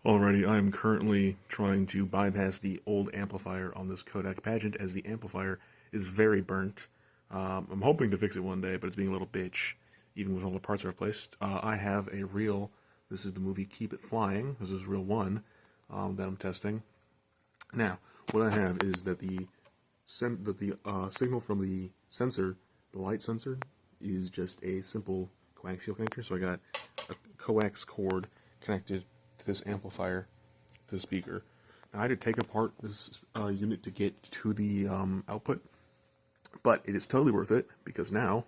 Alrighty, I'm currently trying to bypass the old amplifier on this codec pageant as the amplifier is very burnt. I'm hoping to fix it one day, but it's being a little bitch, even with all the parts are replaced. I have a reel. This is the movie Keep It Flying. This is reel 1 that I'm testing. Now, what I have is that the signal from the sensor, the light sensor, is just a simple coaxial connector. So I got a coax cord connected to this amplifier, to the speaker. Now I had to take apart this unit to get to the output, but it is totally worth it because now